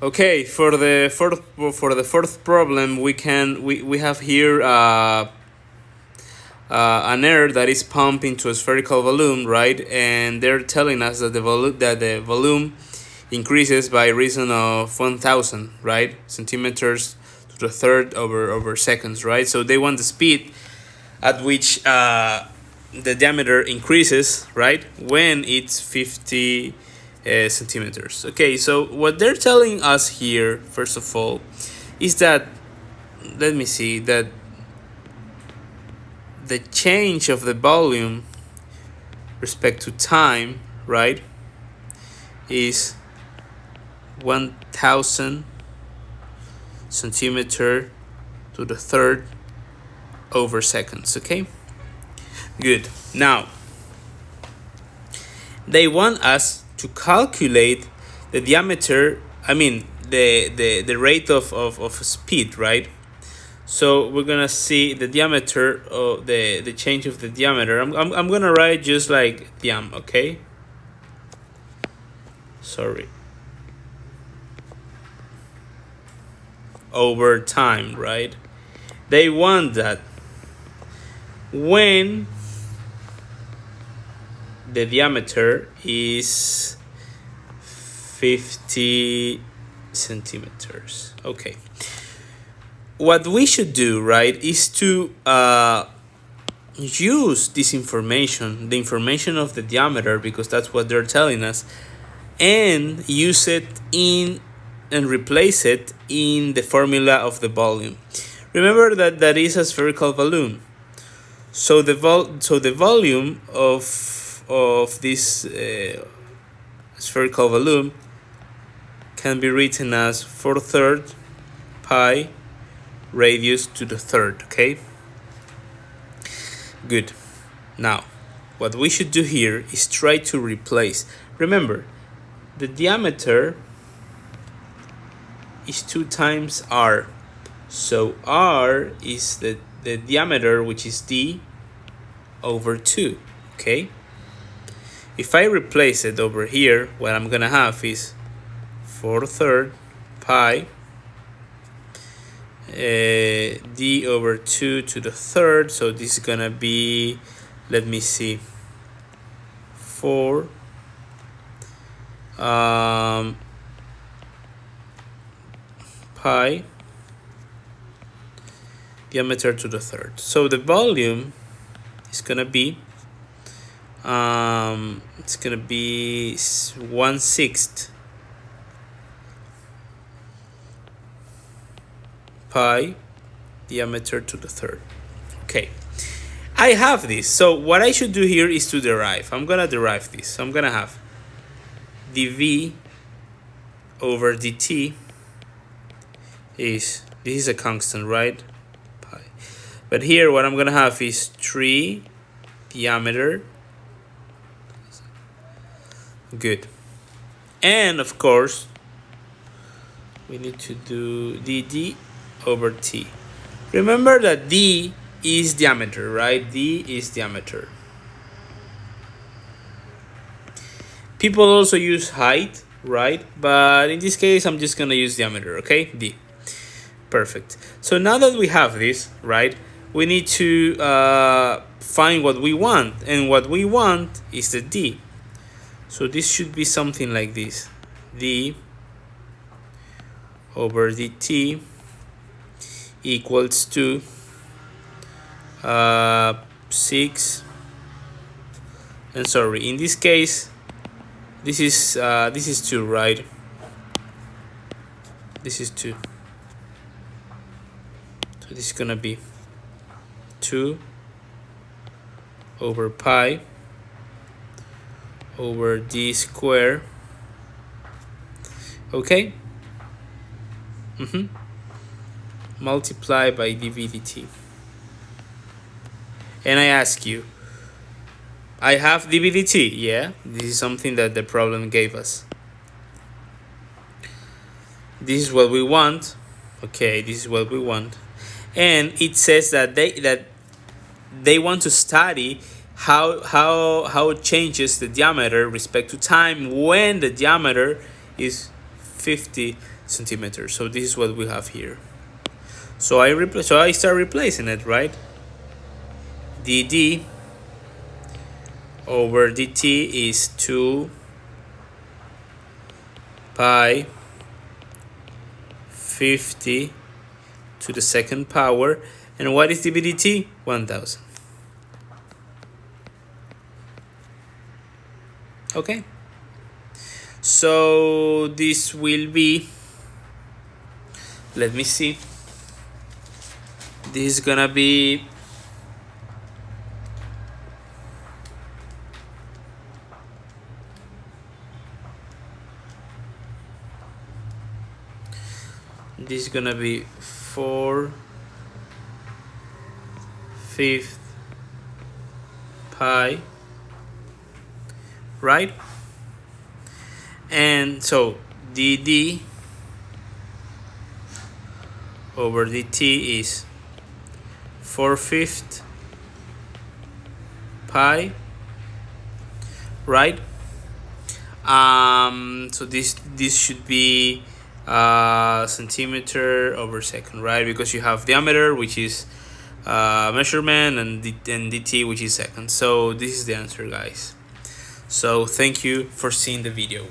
Okay, for the fourth problem, we have here an air that is pumped into a spherical balloon, right? And they're telling us that the volume increases by reason of 1,000, right, centimeters to the third over seconds, right? So they want the speed at which the diameter increases, right, when it's 50 centimeters. Okay, so what they're telling us here, first of all, is that, let me see, that the change of the volume respect to time, right, is 1,000 centimeter to the third over seconds. Okay, good. Now they want us to calculate the diameter, I mean the rate of speed, right? So we're gonna see the diameter of the change of the diameter. I'm gonna write just like diam, okay? Sorry. Over time, right? They want that when the diameter is 50 centimeters. Okay. What we should do, right, is to use this information, the information of the diameter, because that's what they're telling us, and use it in and replace it in the formula of the volume. Remember that is a spherical balloon. So the volume of this spherical balloon can be written as 4/3 pi radius to the third. Okay, good. Now what we should do here is try to replace. Remember, the diameter is 2 times r, so r is the diameter, which is d over 2. Okay, if I replace it over here, what I'm gonna have is 4/3 pi d over 2 to the third. So this is gonna be, let me see, 4 pi diameter to the third. So the volume is gonna be it's gonna be 1/6 pi diameter to the third. Okay, I have this. So what I should do here is to derive. I'm gonna derive this. So I'm gonna have dv over dt is, this is a constant, right? Pi. But here what I'm gonna have is 3 diameter. Good. And of course we need to do dd over t. Remember that d is diameter, right? D is diameter. People also use height, right? But in this case, I'm just gonna use diameter, okay? D. Perfect. So now that we have this, right, we need to find what we want, and what we want is the d. So this should be something like this: d over dt equals to 6, and sorry, in this case this is 2, right? This is 2, so this is gonna be 2 over pi over d square. Okay, multiply by dv dt. And I ask you, I have dv dt, yeah? This is something that the problem gave us. This is what we want. Okay, this is what we want. And it says that they want to study how it changes the diameter respect to time when the diameter is 50 centimeters. So this is what we have here. So I start replacing it, right? dd over dt is 2 pi 50 to the second power. And what is ddt? 1000. Okay, so this will be, let me see, this is gonna be this is gonna be 4/5 pi, right? And so dd over dt is 4/5 pi, right? So this should be centimeter over second, right? Because you have diameter, which is measurement, and dt, which is second. So this is the answer, guys. So thank you for seeing the video.